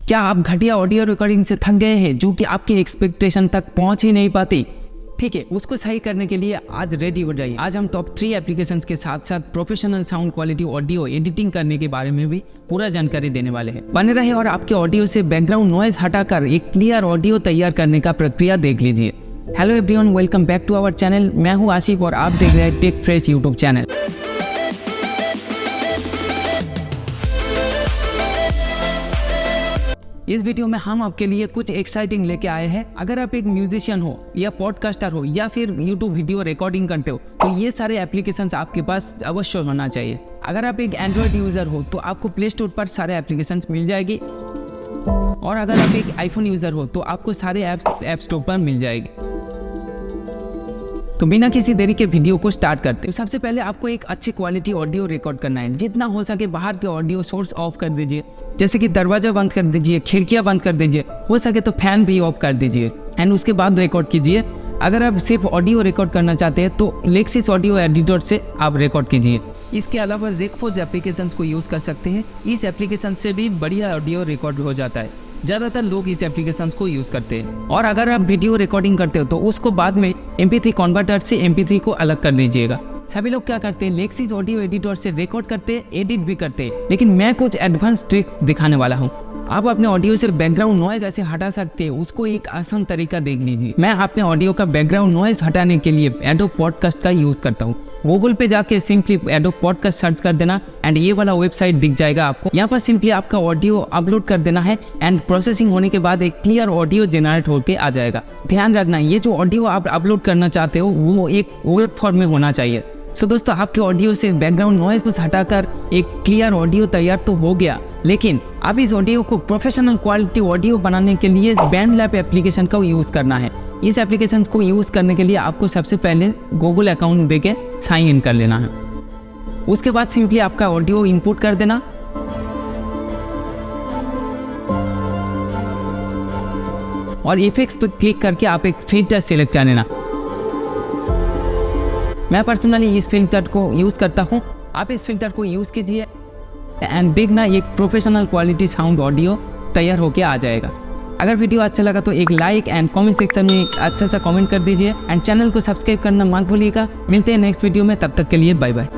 क्या आप घटिया ऑडियो रिकॉर्डिंग से थक गए हैं जो कि आपकी एक्सपेक्टेशन तक पहुंच ही नहीं पाती? ठीक है, उसको सही करने के लिए आज रेडी हो जाइए। आज हम टॉप 3 एप्लीकेशंस के साथ साथ professional sound quality audio editing करने के बारे में भी पूरा जानकारी देने वाले हैं। बने रहे और आपके ऑडियो से बैकग्राउंड नॉइज हटाकर एक क्लियर ऑडियो तैयार करने का प्रक्रिया देख लीजिए। Hello everyone, welcome back to our channel. मैं हूँ आशिफ और आप देख रहे हैं टेक फ्रेश यूट्यूब चैनल। इस वीडियो में हम आपके लिए कुछ एक्साइटिंग लेके आए हैं। अगर आप एक म्यूजिशियन हो या पॉडकास्टर हो या फिर यूट्यूब वीडियो रिकॉर्डिंग करते हो तो ये सारे एप्लीकेशंस आपके पास अवश्य होना चाहिए। अगर आप एक एंड्रॉयड यूज़र हो तो आपको प्ले स्टोर पर सारे एप्लीकेशंस मिल जाएगी और अगर आप एक आईफोन यूज़र हो तो आपको सारे ऐप स्टोर पर मिल जाएगी। तो बिना किसी देरी के वीडियो को स्टार्ट करते हैं। तो सबसे पहले आपको एक अच्छी क्वालिटी ऑडियो रिकॉर्ड करना है। जितना हो सके बाहर के ऑडियो सोर्स ऑफ कर दीजिए, जैसे कि दरवाजा बंद कर दीजिए, खिड़कियां बंद कर दीजिए, हो सके तो फैन भी ऑफ कर दीजिए एंड उसके बाद रिकॉर्ड कीजिए। अगर आप सिर्फ ऑडियो रिकॉर्ड करना चाहते हैं तो लेक्सिस ऑडियो एडिटर से आप रिकॉर्ड कीजिए। इसके अलावा रेकफोज एप्लीकेशंस को यूज़ कर सकते हैं। इस एप्लीकेशन से भी बढ़िया ऑडियो रिकॉर्ड हो जाता है। ज़्यादातर लोग इस एप्लीकेशंस को यूज़ करते हैं। और अगर आप वीडियो रिकॉर्डिंग करते हो तो उसको बाद में MP3 कन्वर्टर से MP3 को अलग कर लीजिएगा। सभी लोग क्या करते हैं, लेक्सिस ऑडियो एडिटर से रिकॉर्ड करते हैं, एडिट भी करते हैं, लेकिन मैं कुछ एडवांस ट्रिक्स दिखाने वाला हूँ। आप अपने ऑडियो से बैकग्राउंड नॉइज ऐसे हटा सकते हैं, उसको एक आसान तरीका देख लीजिए। मैं अपने ऑडियो का बैकग्राउंड नॉइज हटाने के लिए एडोब पॉडकास्ट का यूज़ करता हूँ। गूगल पे जाके सिंपली एडोब पॉडकास्ट सर्च कर देना एंड ये वाला वेबसाइट दिख जाएगा आपको। यहाँ पर सिंपली आपका ऑडियो अपलोड कर देना है एंड प्रोसेसिंग होने के बाद एक क्लियर ऑडियो जनरेट होके आ जाएगा। ध्यान रखना, ये जो ऑडियो आप अपलोड करना चाहते हो वो एक वेब फॉर्म में होना चाहिए। सो दोस्तों, आपके ऑडियो से बैकग्राउंड नॉइज को हटाकर एक क्लियर ऑडियो तैयार तो हो गया, लेकिन अब इस ऑडियो को प्रोफेशनल क्वालिटी ऑडियो बनाने के लिए बैंडलैब एप्लीकेशन का यूज़ करना है। इस एप्लीकेशन को यूज़ करने के लिए आपको सबसे पहले गूगल अकाउंट देके साइन इन कर लेना है। उसके बाद सिंपली आपका ऑडियो इनपुट कर देना और इफेक्ट्स पर क्लिक करके आप एक फिल्टर सेलेक्ट कर लेना। मैं पर्सनली इस फिल्टर को यूज़ करता हूँ, आप इस फिल्टर को यूज़ कीजिए एंड देखना एक प्रोफेशनल क्वालिटी साउंड ऑडियो तैयार होके आ जाएगा। अगर वीडियो अच्छा लगा तो एक लाइक एंड कमेंट सेक्शन में एक अच्छा सा कमेंट कर दीजिए एंड चैनल को सब्सक्राइब करना मत भूलिएगा। मिलते हैं नेक्स्ट वीडियो में, तब तक के लिए बाय बाय।